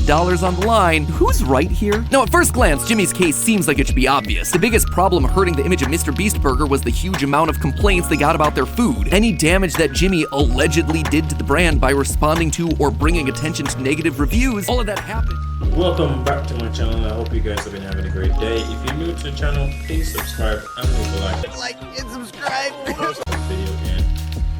of dollars on the line. Who's right here? Now, at first glance, Jimmy's case seems like it should be obvious. The biggest problem hurting the image of Mr. Beast Burger was the huge amount of complaints they got about their food. Any damage that Jimmy allegedly did to the brand by responding to or bringing attention to negative reviews, all of that happened. Welcome back to my channel. I hope you guys have been having a great day. If you're new to the channel, please subscribe and leave a like. Like and subscribe. Video and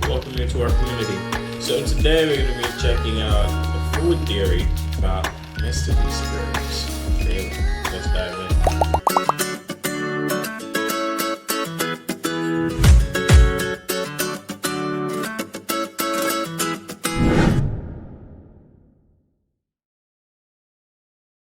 welcome you to our community. So today we're going to be checking out a food theory about Mr. Beast burgers. Okay, let's dive in.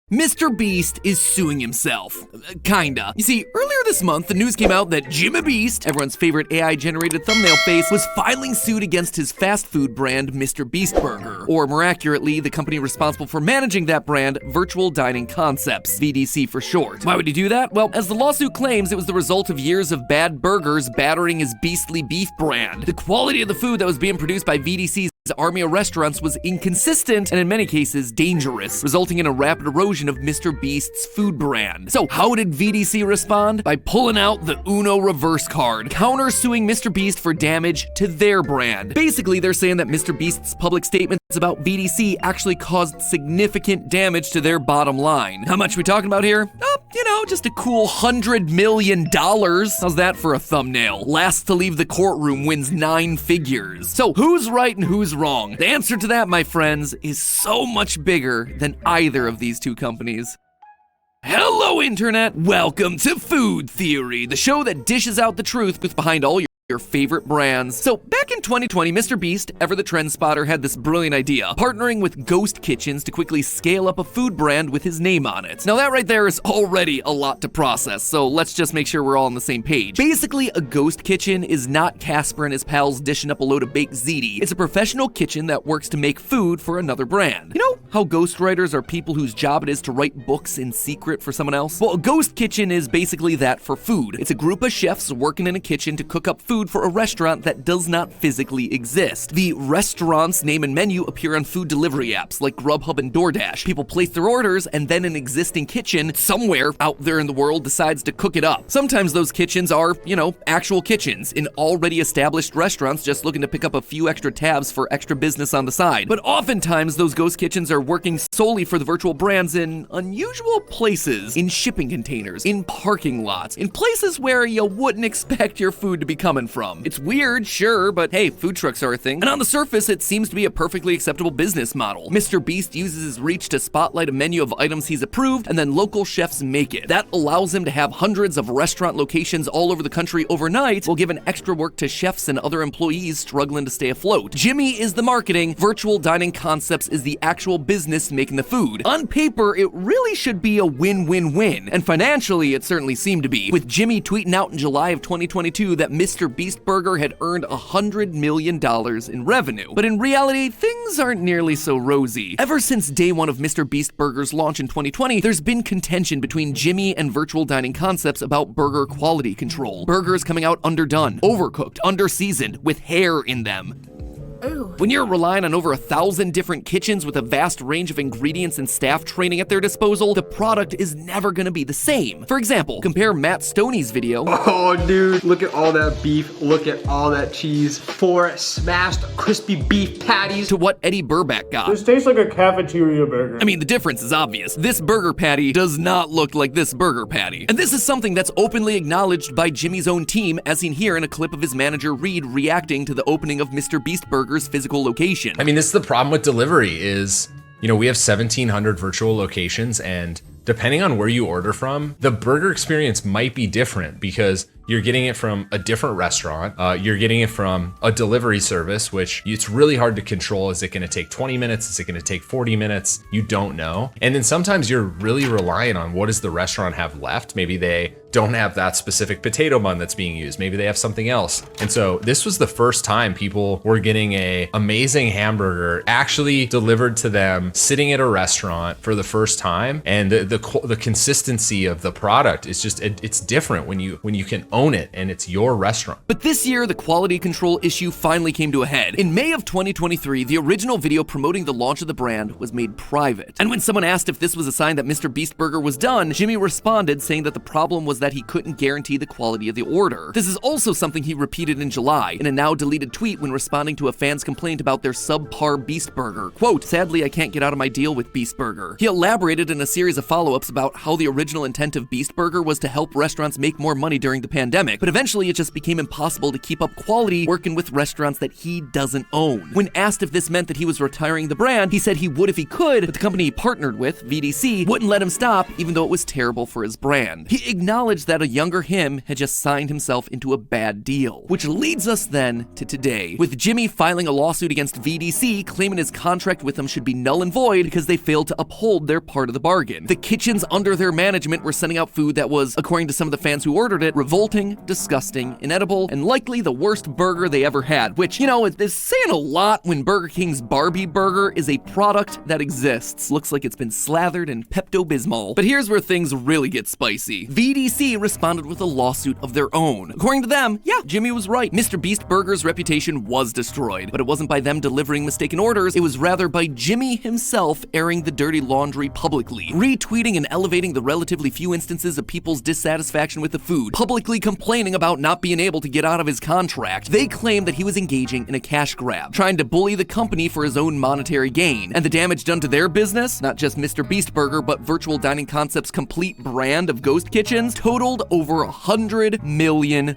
Mr. Beast is suing himself. Kinda. You see, earlier this month, the news came out that Jimmy Beast, everyone's favorite AI-generated thumbnail face, was filing suit against his fast food brand, Mr. Beast Burger. Or, more accurately, the company responsible for managing that brand, Virtual Dining Concepts, VDC for short. Why would he do that? Well, as the lawsuit claims, it was the result of years of bad burgers battering his beastly beef brand. The quality of the food that was being produced by VDC's army of restaurants was inconsistent and in many cases dangerous, resulting in a rapid erosion of Mr. Beast's food brand. So how did VDC respond? By pulling out the Uno reverse card, counter-suing Mr. Beast for damage to their brand. Basically, they're saying that Mr. Beast's public statements about VDC actually caused significant damage to their bottom line. How much are we talking about here? Oh, you know, just a cool $100 million. How's that for a thumbnail? Last to leave the courtroom wins 9 figures. So who's right and who's wrong? The answer to that, my friends, is so much bigger than either of these two companies. Hello, Internet! Welcome to Food Theory, the show that dishes out the truth behind all your favorite brands. So back in 2020, Mr. Beast, ever the trend spotter, had this brilliant idea, partnering with ghost kitchens to quickly scale up a food brand with his name on it. Now that right there is already a lot to process, so let's just make sure we're all on the same page. Basically, a ghost kitchen is not Casper and his pals dishing up a load of baked ziti. It's a professional kitchen that works to make food for another brand. You know how ghostwriters are people whose job it is to write books in secret for someone else? Well, a ghost kitchen is basically that for food. It's a group of chefs working in a kitchen to cook up food for a restaurant that does not physically exist. The restaurant's name and menu appear on food delivery apps like Grubhub and DoorDash. People place their orders and then an existing kitchen somewhere out there in the world decides to cook it up. Sometimes those kitchens are, you know, actual kitchens in already established restaurants just looking to pick up a few extra tabs for extra business on the side. But oftentimes those ghost kitchens are working solely for the virtual brands in unusual places, in shipping containers, in parking lots, in places where you wouldn't expect your food to be coming from. It's weird, sure, but hey, food trucks are a thing. And on the surface, it seems to be a perfectly acceptable business model. Mr. Beast uses his reach to spotlight a menu of items he's approved, and then local chefs make it. That allows him to have hundreds of restaurant locations all over the country overnight, while giving extra work to chefs and other employees struggling to stay afloat. Jimmy is the marketing, Virtual Dining Concepts is the actual business making the food. On paper, it really should be a win-win-win, and financially, it certainly seemed to be, with Jimmy tweeting out in July of 2022 that Mr. Beast Burger had earned $100 million in revenue. But in reality, things aren't nearly so rosy. Ever since day one of Mr. Beast Burger's launch in 2020, there's been contention between Jimmy and Virtual Dining Concepts about burger quality control. Burgers coming out underdone, overcooked, underseasoned, with hair in them. Ooh. When you're relying on over 1,000 different kitchens with a vast range of ingredients and staff training at their disposal, the product is never gonna be the same. For example, compare Matt Stoney's video. Oh dude, look at all that beef, look at all that cheese. 4 smashed crispy beef patties. To what Eddie Burback got. This tastes like a cafeteria burger. I mean, the difference is obvious. This burger patty does not look like this burger patty. And this is something that's openly acknowledged by Jimmy's own team, as seen here in a clip of his manager Reed reacting to the opening of Mr. Beast Burger's physical location. I mean, this is the problem with delivery is, you know, we have 1,700 virtual locations, and depending on where you order from, the burger experience might be different because you're getting it from a different restaurant. You're getting it from a delivery service, which it's really hard to control. Is it gonna take 20 minutes? Is it gonna take 40 minutes? You don't know. And then sometimes you're really relying on what does the restaurant have left? Maybe they don't have that specific potato bun that's being used. Maybe they have something else. And so this was the first time people were getting a amazing hamburger actually delivered to them sitting at a restaurant for the first time. And the consistency of the product is just, it's different when you can own it and it's your restaurant. But this year, the quality control issue finally came to a head. In May of 2023, the original video promoting the launch of the brand was made private. And when someone asked if this was a sign that Mr. Beast Burger was done, Jimmy responded saying that the problem was that he couldn't guarantee the quality of the order. This is also something he repeated in July in a now deleted tweet when responding to a fan's complaint about their subpar Beast Burger. Quote, "Sadly, I can't get out of my deal with Beast Burger." He elaborated in a series of follow-ups about how the original intent of Beast Burger was to help restaurants make more money during the pandemic, but eventually it just became impossible to keep up quality working with restaurants that he doesn't own. When asked if this meant that he was retiring the brand, he said he would if he could, but the company he partnered with, VDC, wouldn't let him stop, even though it was terrible for his brand. He acknowledged that a younger him had just signed himself into a bad deal. Which leads us then to today, with Jimmy filing a lawsuit against VDC, claiming his contract with them should be null and void because they failed to uphold their part of the bargain. The kitchens under their management were sending out food that was, according to some of the fans who ordered it, revolting, disgusting, inedible, and likely the worst burger they ever had, which, you know, is saying a lot when Burger King's Barbie Burger is a product that exists. Looks like it's been slathered in Pepto-Bismol. But here's where things really get spicy. VDC responded with a lawsuit of their own. According to them, yeah, Jimmy was right. Mr. Beast Burger's reputation was destroyed, but it wasn't by them delivering mistaken orders, it was rather by Jimmy himself airing the dirty laundry publicly, retweeting and elevating the relatively few instances of people's dissatisfaction with the food, publicly complaining about not being able to get out of his contract. They claim that he was engaging in a cash grab, trying to bully the company for his own monetary gain. And the damage done to their business, not just Mr. Beast Burger, but Virtual Dining Concepts' complete brand of ghost kitchens, totaled over $100 million.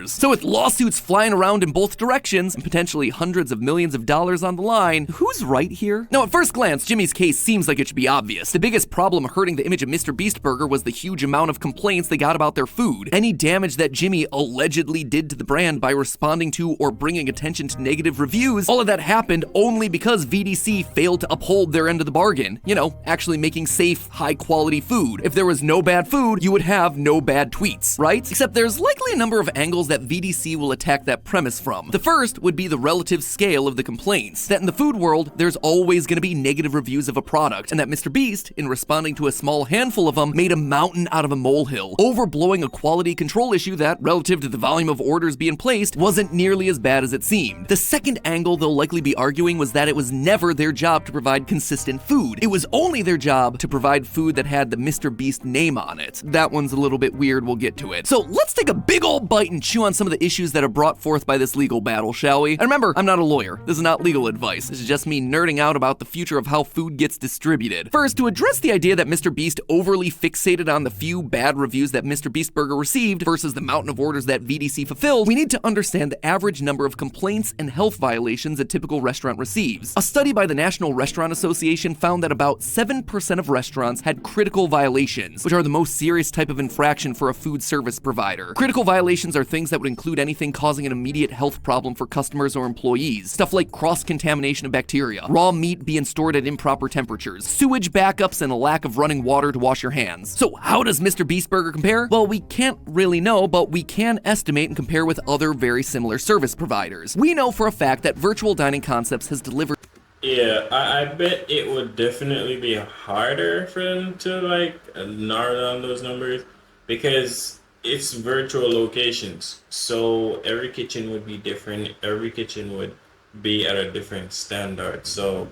So with lawsuits flying around in both directions, and potentially hundreds of millions of dollars on the line, who's right here? Now, at first glance, Jimmy's case seems like it should be obvious. The biggest problem hurting the image of Mr. Beast Burger was the huge amount of complaints they got about their food. Any damage that Jimmy allegedly did to the brand by responding to or bringing attention to negative reviews, all of that happened only because VDC failed to uphold their end of the bargain. You know, actually making safe, high-quality food. If there was no bad food, you would have no bad tweets, right? Except there's likely a number of angles that VDC will attack that premise from. The first would be the relative scale of the complaints. That in the food world, there's always going to be negative reviews of a product, and that Mr. Beast, in responding to a small handful of them, made a mountain out of a molehill, overblowing a quality control issue that, relative to the volume of orders being placed, wasn't nearly as bad as it seemed. The second angle they'll likely be arguing was that it was never their job to provide consistent food. It was only their job to provide food that had the Mr. Beast name on it. That one's a little bit weird, we'll get to it. So let's take a big old bite and chew on some of the issues that are brought forth by this legal battle, shall we? And remember, I'm not a lawyer. This is not legal advice. This is just me nerding out about the future of how food gets distributed. First, to address the idea that Mr. Beast overly fixated on the few bad reviews that Mr. Beast Burger received versus the mountain of orders that VDC fulfilled, we need to understand the average number of complaints and health violations a typical restaurant receives. A study by the National Restaurant Association found that about 7% of restaurants had critical violations, which are the most serious type of infraction for a food service provider. Critical violations are things that would include anything causing an immediate health problem for customers or employees. Stuff like cross-contamination of bacteria, raw meat being stored at improper temperatures, sewage backups, and a lack of running water to wash your hands. So how does Mr. Beast Burger compare? Well, we can't really know, but we can estimate and compare with other very similar service providers. We know for a fact that Virtual Dining Concepts has delivered. Yeah, I bet it would definitely be harder for them to narrow down those numbers because it's virtual locations. So every kitchen would be different. Every kitchen would be at a different standard. So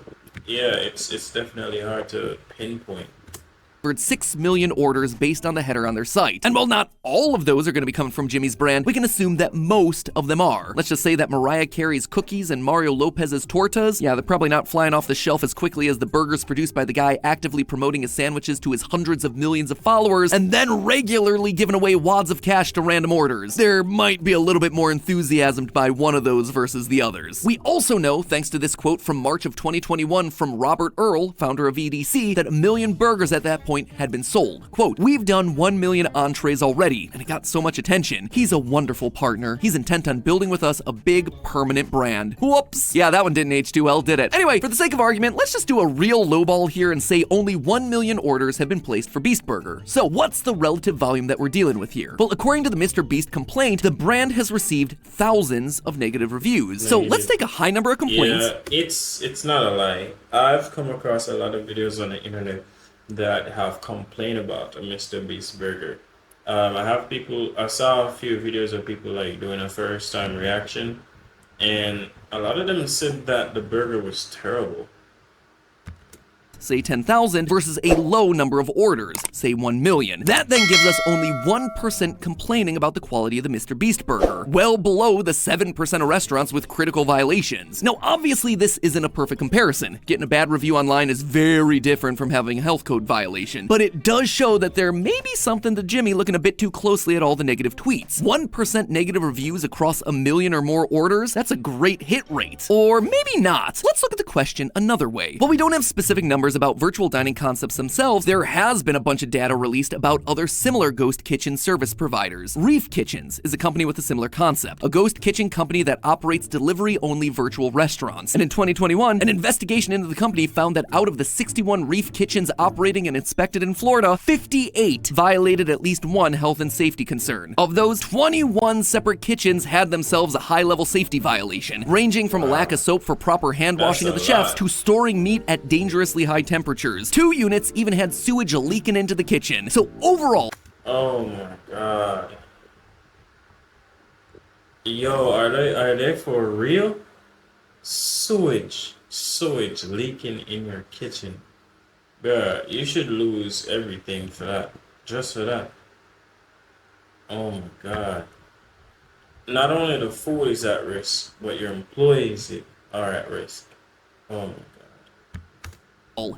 yeah, it's definitely hard to pinpoint. 6 million orders based on the header on their site. And while not all of those are going to be coming from Jimmy's brand, we can assume that most of them are. Let's just say that Mariah Carey's cookies and Mario Lopez's tortas, yeah, they're probably not flying off the shelf as quickly as the burgers produced by the guy actively promoting his sandwiches to his hundreds of millions of followers and then regularly giving away wads of cash to random orders. There might be a little bit more enthusiasm by one of those versus the others. We also know, thanks to this quote from March of 2021 from Robert Earl, founder of EDC, that 1 million burgers at that point had been sold. Quote, "We've done 1 million entrees already, and it got so much attention. He's a wonderful partner. He's intent on building with us a big, permanent brand." Whoops. Yeah, that one didn't age too well, did it? Anyway, for the sake of argument, let's just do a real lowball here and say only 1 million orders have been placed for Beast Burger. So what's the relative volume that we're dealing with here? Well, according to the Mr. Beast complaint, the brand has received thousands of negative reviews. So let's take a high number of complaints. Yeah, it's not a lie. I've come across a lot of videos on the internet that have complained about a Mr. Beast Burger. I saw a few videos of people like doing a first time reaction, and a lot of them said that the burger was terrible. Say 10,000 versus a low number of orders, say 1 million. That then gives us only 1% complaining about the quality of the Mr. Beast burger, well below the 7% of restaurants with critical violations. Now, obviously, this isn't a perfect comparison. Getting a bad review online is very different from having a health code violation, but it does show that there may be something to Jimmy looking a bit too closely at all the negative tweets. 1% negative reviews across a million or more orders, that's a great hit rate. Or maybe not. Let's look at the question another way. While we don't have specific numbers about virtual dining concepts themselves, there has been a bunch of data released about other similar ghost kitchen service providers. Reef Kitchens is a company with a similar concept, a ghost kitchen company that operates delivery-only virtual restaurants. And in 2021, an investigation into the company found that out of the 61 Reef Kitchens operating and inspected in Florida, 58 violated at least one health and safety concern. Of those, 21 separate kitchens had themselves a high-level safety violation, ranging from a lack of soap for proper hand washing of the chefs to storing meat at dangerously high temperatures. 2 units even had sewage leaking into the kitchen. So overall, Oh my god. Yo, are they for real? Sewage leaking in your kitchen. Bruh, you should lose everything for that. Just for that. Oh my god. Not only the food is at risk, but your employees are at risk. Oh my god.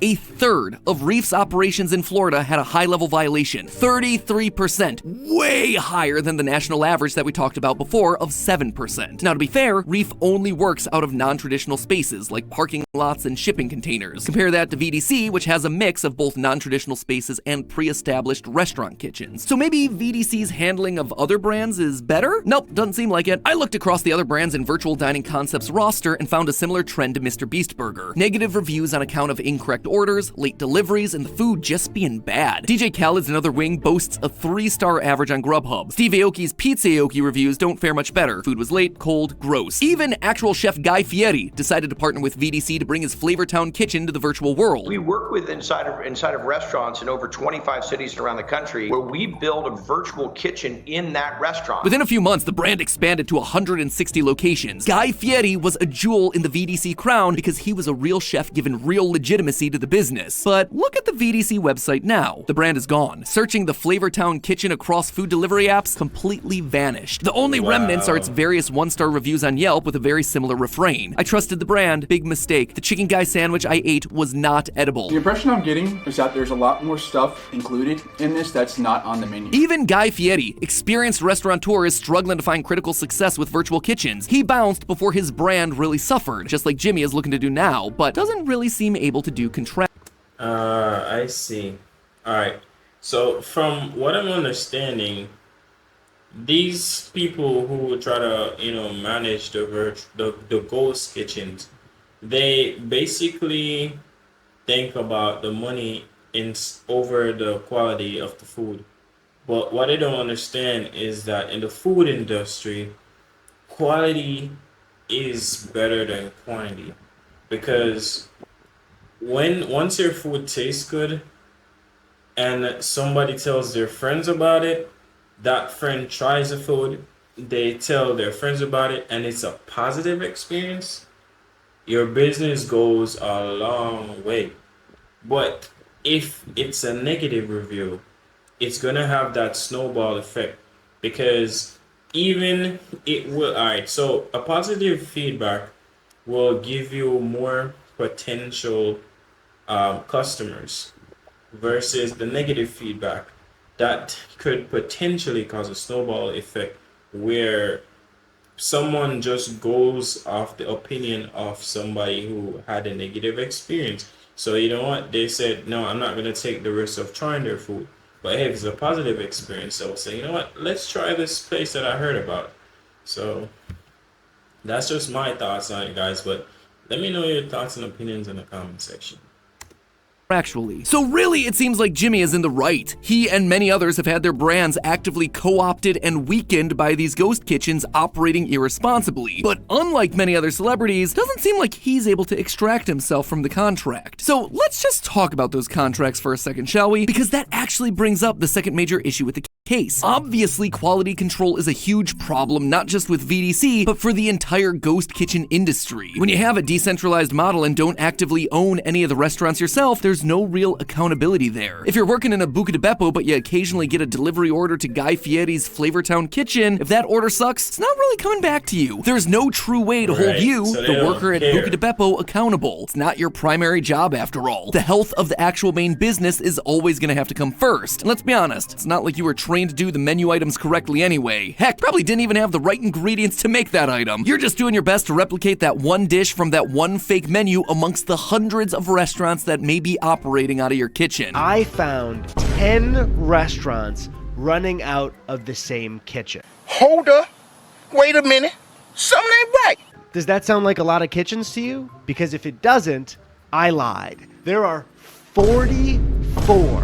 a third of Reef's operations in Florida had a high-level violation, 33%, way higher than the national average that we talked about before of 7%. Now, to be fair, Reef only works out of non-traditional spaces like parking lots and shipping containers. Compare that to VDC, which has a mix of both non-traditional spaces and pre-established restaurant kitchens. So maybe VDC's handling of other brands is better? Nope, doesn't seem like it. I looked across the other brands in Virtual Dining Concepts roster and found a similar trend to Mr. Beast Burger. Negative reviews on account of incorrect orders, late deliveries, and the food just being bad. DJ Khaled's Another Wing boasts a 3-star average on Grubhub. Steve Aoki's Pizza Aoki reviews don't fare much better. Food was late, cold, gross. Even actual chef Guy Fieri decided to partner with VDC to bring his Flavortown kitchen to the virtual world. We work with inside of restaurants in over 25 cities around the country where we build a virtual kitchen in that restaurant. Within a few months, the brand expanded to 160 locations. Guy Fieri was a jewel in the VDC crown because he was a real chef given real legitimacy to the business. But look at the VDC website now. The brand is gone. Searching the Flavortown kitchen across food delivery apps completely vanished. The only remnants are its various 1-star reviews on Yelp with a very similar refrain. I trusted the brand, big mistake. The chicken guy sandwich I ate was not edible. The impression I'm getting is that there's a lot more stuff included in this that's not on the menu. Even Guy Fieri, experienced restaurateur, is struggling to find critical success with virtual kitchens. He bounced before his brand really suffered, just like Jimmy is looking to do now, but doesn't really seem able to do I see. Alright. So from what I'm understanding, these people who try to, manage the ghost kitchens, they basically think about the money over the quality of the food. But what they don't understand is that in the food industry, quality is better than quantity, because once your food tastes good and somebody tells their friends about it, that friend tries the food, they tell their friends about it, and it's a positive experience, your business goes a long way. But if it's a negative review, it's gonna have that snowball effect, because even it will, alright, so a positive feedback will give you more potential customers versus the negative feedback that could potentially cause a snowball effect where someone just goes off the opinion of somebody who had a negative experience. So you know what, they said, no, I'm not going to take the risk of trying their food, but hey, if it's a positive experience, they'll say, you know what, let's try this place that I heard about. So that's just my thoughts on it, guys, but let me know your thoughts and opinions in the comment section. Actually. So really, it seems like Jimmy is in the right. He and many others have had their brands actively co-opted and weakened by these ghost kitchens operating irresponsibly. But unlike many other celebrities, doesn't seem like he's able to extract himself from the contract. So let's just talk about those contracts for a second, shall we? Because that actually brings up the second major issue with the case. case. Obviously, quality control is a huge problem, not just with VDC, but for the entire ghost kitchen industry. When you have a decentralized model and don't actively own any of the restaurants yourself, there's no real accountability there. If you're working in a Buca di Beppo, but you occasionally get a delivery order to Guy Fieri's Flavortown Kitchen, if that order sucks, it's not really coming back to you. There's no true way to hold you, so the worker at Buca di Beppo, accountable. It's not your primary job after all. The health of the actual main business is always gonna have to come first. And let's be honest, it's not like you were trained to do the menu items correctly anyway. Heck, probably didn't even have the right ingredients to make that item. You're just doing your best to replicate that one dish from that one fake menu amongst the hundreds of restaurants that may be operating out of your kitchen. I found 10 restaurants running out of the same kitchen. Hold up. Wait a minute. Something ain't right. Does that sound like a lot of kitchens to you? Because if it doesn't, I lied. There are 44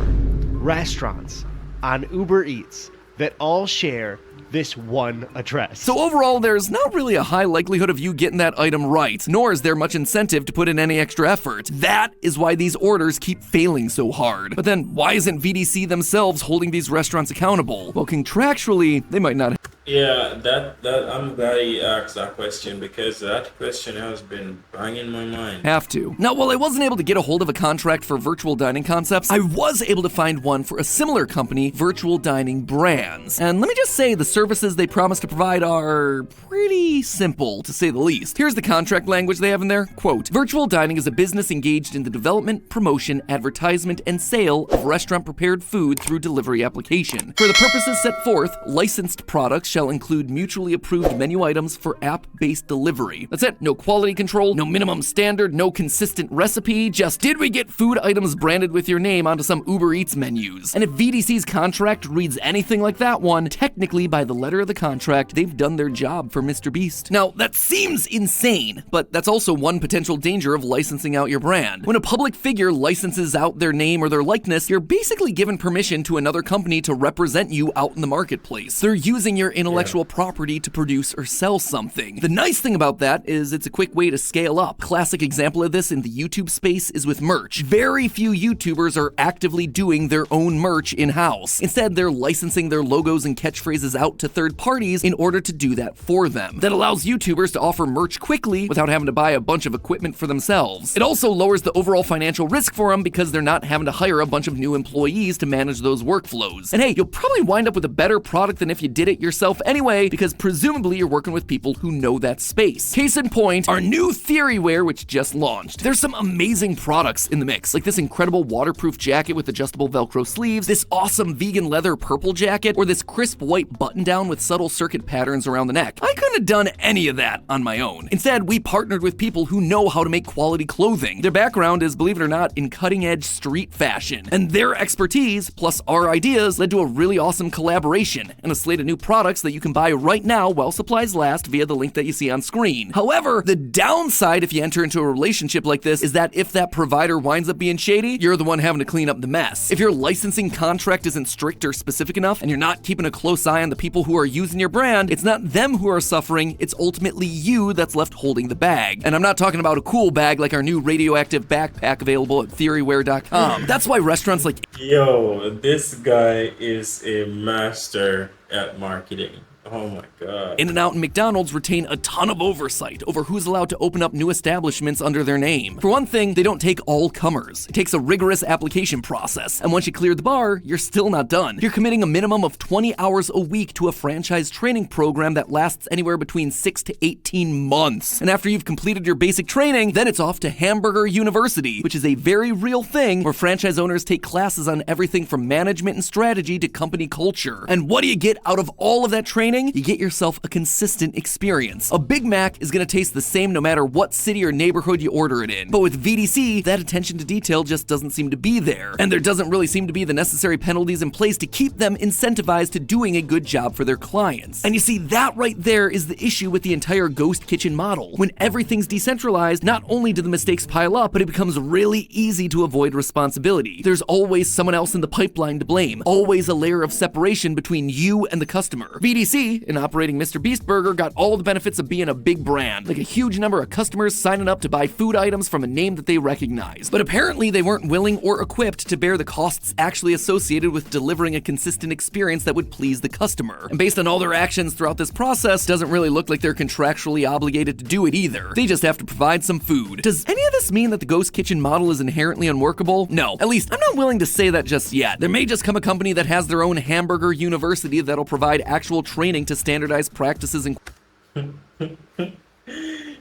restaurants on Uber Eats that all share this one address. So overall, there's not really a high likelihood of you getting that item right, nor is there much incentive to put in any extra effort. That is why these orders keep failing so hard. But then why isn't VDC themselves holding these restaurants accountable? Well, contractually, they might not. Yeah, that I'm glad he asked that question, because that question has been banging my mind. Have to. Now, while I wasn't able to get a hold of a contract for virtual dining concepts, I was able to find one for a similar company, Virtual Dining Brands. And let me just say, the services they promise to provide are pretty simple, to say the least. Here's the contract language they have in there. Quote, virtual dining is a business engaged in the development, promotion, advertisement, and sale of restaurant-prepared food through delivery application. For the purposes set forth, licensed products shall include mutually approved menu items for app-based delivery. That's it. No quality control, no minimum standard, no consistent recipe, just did we get food items branded with your name onto some Uber Eats menus? And if VDC's contract reads anything like that one, technically by the letter of the contract, they've done their job for Mr. Beast. Now, that seems insane, but that's also one potential danger of licensing out your brand. When a public figure licenses out their name or their likeness, you're basically given permission to another company to represent you out in the marketplace. They're using your intellectual property to produce or sell something. The nice thing about that is it's a quick way to scale up. Classic example of this in the YouTube space is with merch. Very few YouTubers are actively doing their own merch in-house. Instead, they're licensing their logos and catchphrases out to third parties in order to do that for them. That allows YouTubers to offer merch quickly without having to buy a bunch of equipment for themselves. It also lowers the overall financial risk for them because they're not having to hire a bunch of new employees to manage those workflows. And hey, you'll probably wind up with a better product than if you did it yourself anyway, because presumably you're working with people who know that space. Case in point, our new Theoryware, which just launched. There's some amazing products in the mix, like this incredible waterproof jacket with adjustable Velcro sleeves, this awesome vegan leather purple jacket, or this crisp white button down with subtle circuit patterns around the neck. I couldn't have done any of that on my own. Instead, we partnered with people who know how to make quality clothing. Their background is, believe it or not, in cutting-edge street fashion. And their expertise, plus our ideas, led to a really awesome collaboration and a slate of new products that you can buy right now while supplies last via the link that you see on screen. However, the downside if you enter into a relationship like this is that if that provider winds up being shady, you're the one having to clean up the mess. If your licensing contract isn't strict or specific enough and you're not keeping a close eye on the people who are using your brand, it's not them who are suffering, it's ultimately you that's left holding the bag. And I'm not talking about a cool bag like our new radioactive backpack available at theoryware.com. That's why restaurants like Yo, this guy is a master at marketing. Oh my God. In-N-Out and McDonald's retain a ton of oversight over who's allowed to open up new establishments under their name. For one thing, they don't take all comers. It takes a rigorous application process, and once you clear the bar, you're still not done. You're committing a minimum of 20 hours a week to a franchise training program that lasts anywhere between 6 to 18 months. And after you've completed your basic training, then it's off to Hamburger University, which is a very real thing where franchise owners take classes on everything from management and strategy to company culture. And what do you get out of all of that training? You get yourself a consistent experience. A Big Mac is gonna taste the same no matter what city or neighborhood you order it in. But with VDC, that attention to detail just doesn't seem to be there. And there doesn't really seem to be the necessary penalties in place to keep them incentivized to doing a good job for their clients. And you see, that right there is the issue with the entire ghost kitchen model. When everything's decentralized, not only do the mistakes pile up, but it becomes really easy to avoid responsibility. There's always someone else in the pipeline to blame. Always a layer of separation between you and the customer. VDC They, in operating Mr. Beast Burger, got all the benefits of being a big brand, like a huge number of customers signing up to buy food items from a name that they recognize. But apparently they weren't willing or equipped to bear the costs actually associated with delivering a consistent experience that would please the customer. And based on all their actions throughout this process, doesn't really look like they're contractually obligated to do it either. They just have to provide some food. Does any of this mean that the ghost kitchen model is inherently unworkable? No, at least I'm not willing to say that just yet. There may just come a company that has their own hamburger university that'll provide actual training to standardize practices and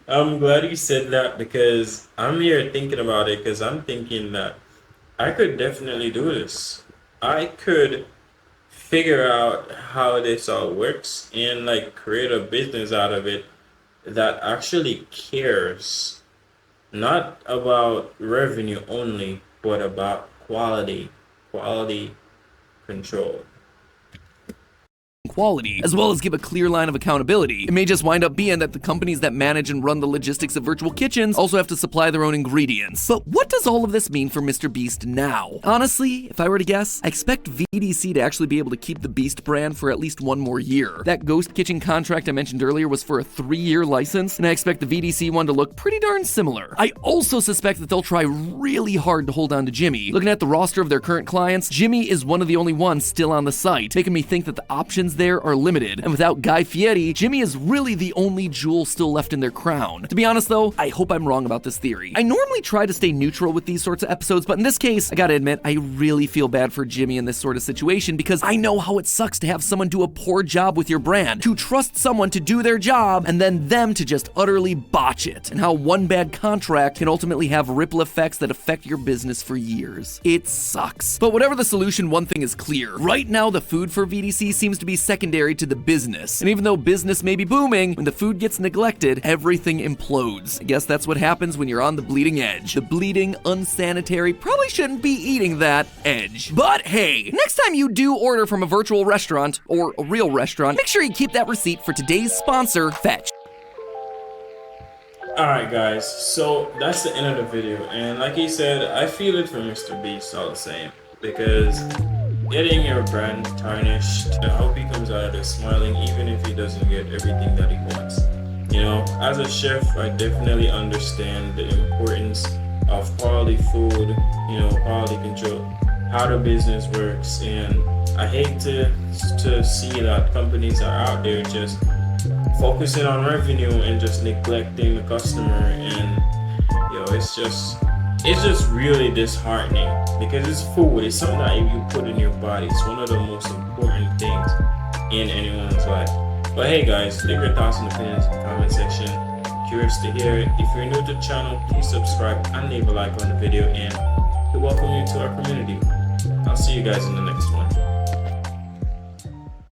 I'm glad you said that because I'm here thinking about it because I'm thinking that I could definitely do this. I could figure out how this all works and like create a business out of it that actually cares not about revenue only, but about quality control. Quality, as well as give a clear line of accountability. It may just wind up being that the companies that manage and run the logistics of virtual kitchens also have to supply their own ingredients. But what does all of this mean for Mr. Beast now? Honestly, if I were to guess, I expect VDC to actually be able to keep the Beast brand for at least one more year. That ghost kitchen contract I mentioned earlier was for a 3-year license, and I expect the VDC one to look pretty darn similar. I also suspect that they'll try really hard to hold on to Jimmy. Looking at the roster of their current clients, Jimmy is one of the only ones still on the site, making me think that the options there are limited, and without Guy Fieri, Jimmy is really the only jewel still left in their crown. To be honest though, I hope I'm wrong about this theory. I normally try to stay neutral with these sorts of episodes, but in this case, I gotta admit, I really feel bad for Jimmy in this sort of situation because I know how it sucks to have someone do a poor job with your brand, to trust someone to do their job, and then them to just utterly botch it, and how one bad contract can ultimately have ripple effects that affect your business for years. It sucks. But whatever the solution, one thing is clear. Right now, the food for VDC seems to be secondary to the business. And even though business may be booming, when the food gets neglected, everything implodes. I guess that's what happens when you're on the bleeding edge. The bleeding, unsanitary, probably shouldn't be eating that edge. But hey, next time you do order from a virtual restaurant, or a real restaurant, make sure you keep that receipt for today's sponsor, Fetch. Alright guys, so that's the end of the video, and like he said, I feel it for Mr. Beast all the same, because getting your brand tarnished, I hope he comes out of this smiling even if he doesn't get everything that he wants. You know, as a chef, I definitely understand the importance of quality food, you know, quality control, how the business works, and I hate to see that companies are out there just focusing on revenue and just neglecting the customer, and you know, it's just really disheartening because it's food. It's something that if you put in your body, it's one of the most important things in anyone's life. But hey guys, leave your thoughts and opinions in the comment section. Curious to hear it. If you're new to the channel, please subscribe and leave a like on the video, and we welcome you to our community. I'll see you guys in the next